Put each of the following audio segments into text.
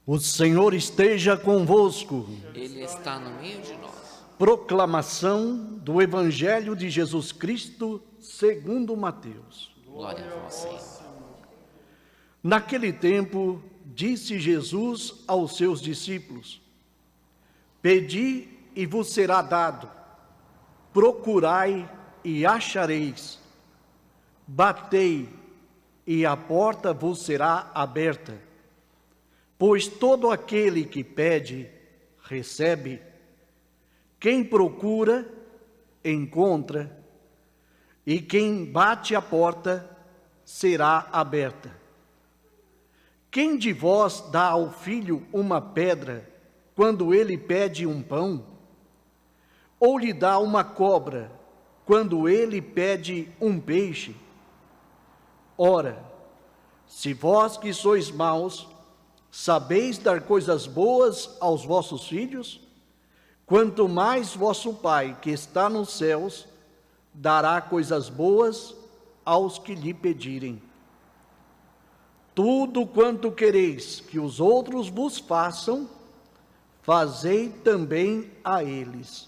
O Senhor esteja convosco. Ele está no meio de nós. Proclamação do Evangelho de Jesus Cristo segundo Mateus. Glória a vós, Senhor. Naquele tempo, disse Jesus aos seus discípulos: Pedi e vos será dado, procurai e achareis, batei e a porta vos será aberta. Pois todo aquele que pede, recebe. Quem procura, encontra. E quem bate a porta, será aberta. Quem de vós dá ao filho uma pedra, quando ele pede um pão? Ou lhe dá uma cobra, quando ele pede um peixe? Ora, se vós que sois maus, sabeis dar coisas boas aos vossos filhos, quanto mais vosso Pai, que está nos céus, dará coisas boas aos que lhe pedirem. Tudo quanto quereis que os outros vos façam, fazei também a eles.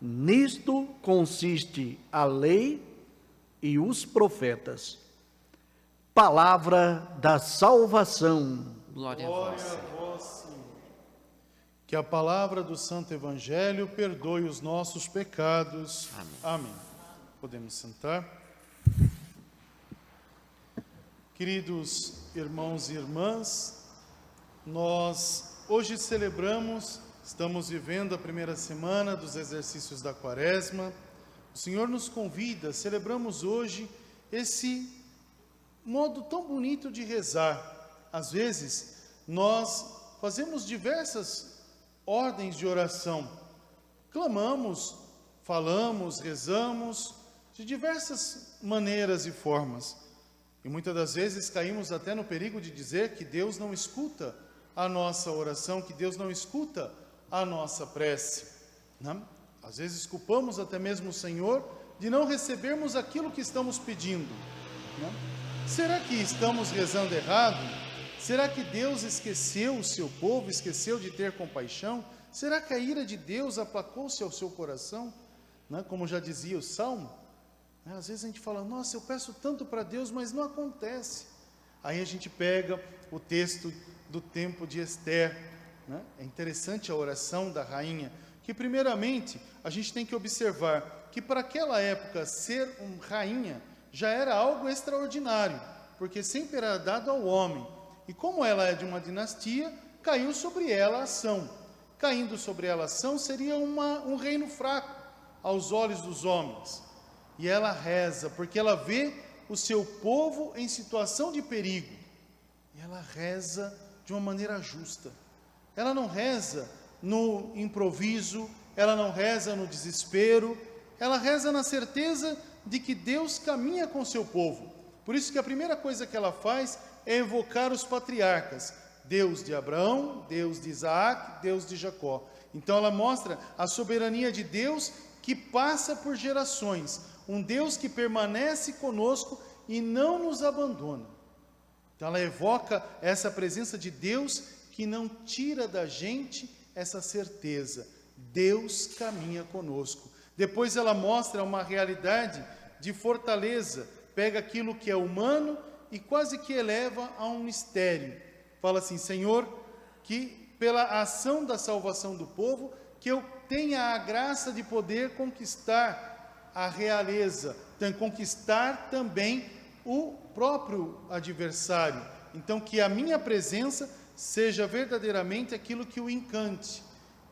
Nisto consiste a lei e os profetas. Palavra da salvação. Glória a vós, Senhor. Que a palavra do Santo Evangelho perdoe os nossos pecados. Amém. Podemos sentar. Queridos irmãos e irmãs, nós hoje estamos vivendo a primeira semana dos exercícios da Quaresma. O Senhor nos convida, celebramos hoje esse modo tão bonito de rezar. Às vezes, nós fazemos diversas ordens de oração. Clamamos, falamos, rezamos, de diversas maneiras e formas. E muitas das vezes caímos até no perigo de dizer que Deus não escuta a nossa oração, que Deus não escuta a nossa prece, né? Às vezes culpamos até mesmo o Senhor de não recebermos aquilo que estamos pedindo, né? Será que estamos rezando errado? Será que Deus esqueceu o seu povo, esqueceu de ter compaixão? Será que a ira de Deus aplacou-se ao seu coração? Né? Como já dizia o Salmo, né? Às vezes a gente fala, nossa, eu peço tanto para Deus, mas não acontece. Aí a gente pega o texto do tempo de Esther, né? É interessante a oração da rainha, que primeiramente a gente tem que observar que para aquela época ser rainha já era algo extraordinário, porque sempre era dado ao homem. E como ela é de uma dinastia, caiu sobre ela a ação. Caindo sobre ela a ação, seria um reino fraco aos olhos dos homens. E ela reza, porque ela vê o seu povo em situação de perigo. E ela reza de uma maneira justa. Ela não reza no improviso, ela não reza no desespero, ela reza na certeza de que Deus caminha com o seu povo. Por isso que a primeira coisa que ela faz é evocar os patriarcas, Deus de Abraão, Deus de Isaac, Deus de Jacó. Então ela mostra a soberania de Deus que passa por gerações, um Deus que permanece conosco e não nos abandona. Então ela evoca essa presença de Deus que não tira da gente essa certeza, Deus caminha conosco. Depois ela mostra uma realidade de fortaleza, pega aquilo que é humano e quase que eleva a um mistério. Fala assim, Senhor, que pela ação da salvação do povo, que eu tenha a graça de poder conquistar a realeza, conquistar também o próprio adversário. Então que a minha presença seja verdadeiramente aquilo que o encante.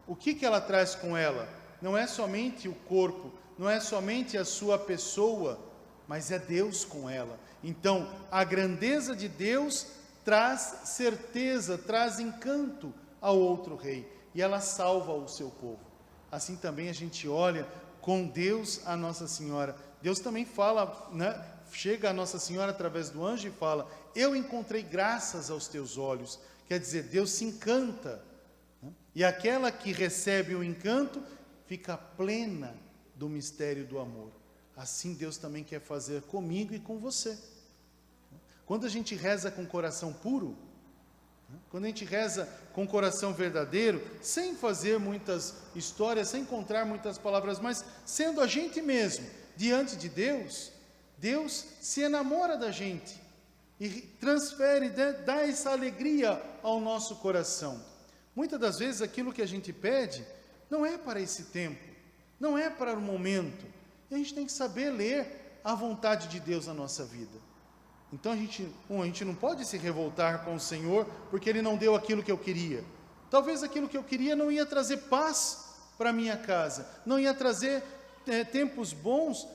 O que ela traz com ela? Não é somente o corpo, não é somente a sua pessoa, mas é Deus com ela. Então, a grandeza de Deus traz certeza, traz encanto ao outro rei, e ela salva o seu povo. Assim também a gente olha com Deus a Nossa Senhora. Deus também fala, né? Chega a Nossa Senhora através do anjo e fala, eu encontrei graças aos teus olhos. Quer dizer, Deus se encanta, né? E aquela que recebe o encanto fica plena do mistério do amor. Assim Deus também quer fazer comigo e com você. Quando a gente reza com coração puro, Quando a gente reza com coração verdadeiro, sem fazer muitas histórias, sem encontrar muitas palavras, mas sendo a gente mesmo, diante de Deus, Deus se enamora da gente e transfere, dá essa alegria ao nosso coração. Muitas das vezes aquilo que a gente pede não é para esse tempo, não é para o momento. E a gente tem que saber ler a vontade de Deus na nossa vida. Então a gente não pode se revoltar com o Senhor porque Ele não deu aquilo que eu queria. Talvez aquilo que eu queria não ia trazer paz para a minha casa, não ia trazer tempos bons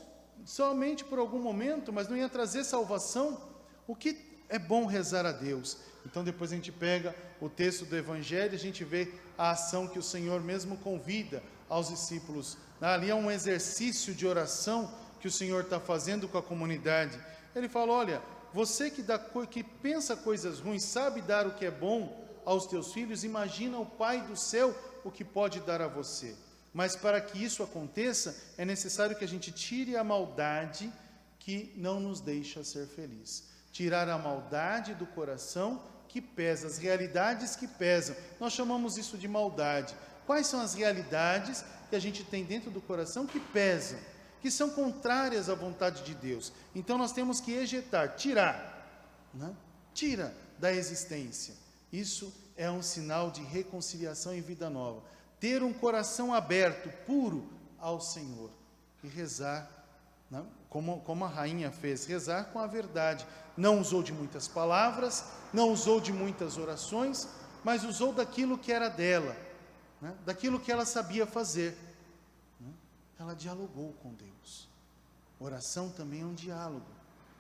somente por algum momento, mas não ia trazer salvação. O que é bom rezar a Deus. Então depois a gente pega o texto do Evangelho, a gente vê a ação que o Senhor mesmo convida aos discípulos. Ali é um exercício de oração que o Senhor está fazendo com a comunidade. Ele fala, olha, você que pensa coisas ruins, sabe dar o que é bom aos teus filhos, imagina o Pai do céu o que pode dar a você. Mas para que isso aconteça, é necessário que a gente tire a maldade que não nos deixa ser feliz. Tirar a maldade do coração que pesa, as realidades que pesam. Nós chamamos isso de maldade. Quais são as realidades que a gente tem dentro do coração que pesam, que são contrárias à vontade de Deus? Então nós temos que ejetar, tirar, né? Tira da existência. Isso é um sinal de reconciliação e vida nova. Ter um coração aberto, puro ao Senhor e rezar, né? Como a rainha fez, rezar com a verdade. Não usou de muitas palavras, não usou de muitas orações, mas usou daquilo que era dela, né? Daquilo que ela sabia fazer. Ela dialogou com Deus. Oração também é um diálogo,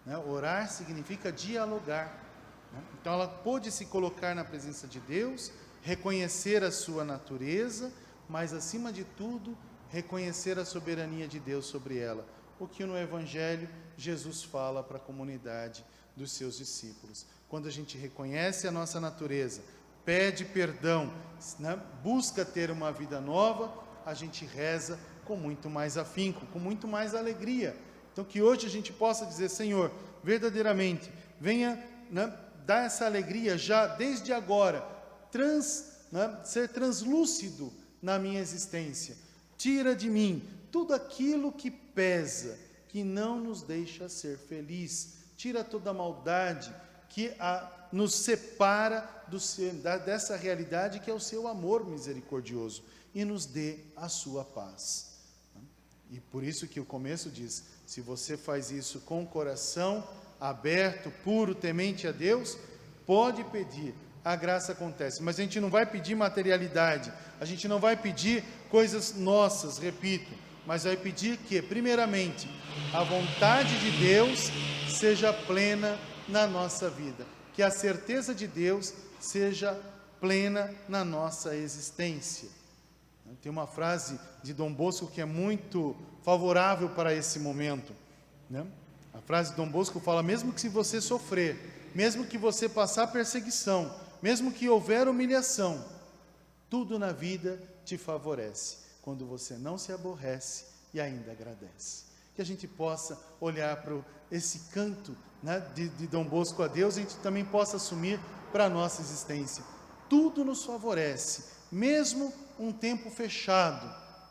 né? Orar significa dialogar, né? Então ela pôde se colocar na presença de Deus, reconhecer a sua natureza, mas acima de tudo, reconhecer a soberania de Deus sobre ela. O que no Evangelho Jesus fala para a comunidade dos seus discípulos. Quando a gente reconhece a nossa natureza, pede perdão, né? Busca ter uma vida nova, a gente reza com muito mais afinco, com muito mais alegria. Então que hoje a gente possa dizer, Senhor, verdadeiramente, venha, né, dar essa alegria já desde agora, ser translúcido na minha existência. Tira de mim tudo aquilo que pesa, que não nos deixa ser feliz. Tira toda a maldade que nos separa dessa realidade que é o seu amor misericordioso e nos dê a sua paz. E por isso que o começo diz, se você faz isso com o coração aberto, puro, temente a Deus, pode pedir, a graça acontece. Mas a gente não vai pedir materialidade, a gente não vai pedir coisas nossas, repito, mas vai pedir que, primeiramente, a vontade de Deus seja plena na nossa vida, que a certeza de Deus seja plena na nossa existência. Tem uma frase de Dom Bosco que é muito favorável para esse momento, né? A frase de Dom Bosco fala, mesmo que se você sofrer, mesmo que você passar perseguição, mesmo que houver humilhação, tudo na vida te favorece, quando você não se aborrece e ainda agradece. Que a gente possa olhar para esse canto, né, de Dom Bosco a Deus, a gente também possa assumir para a nossa existência. Tudo nos favorece, mesmo um tempo fechado,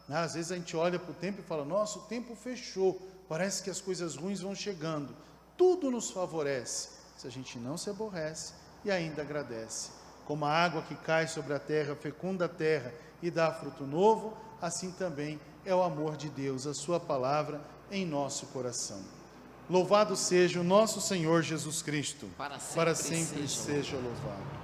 né? Às vezes a gente olha para o tempo e fala, nossa, o tempo fechou, parece que as coisas ruins vão chegando. Tudo nos favorece, se a gente não se aborrece e ainda agradece. Como a água que cai sobre a terra, fecunda a terra e dá fruto novo, assim também é o amor de Deus, a sua palavra em nosso coração. Louvado seja o nosso Senhor Jesus Cristo, para sempre seja louvado.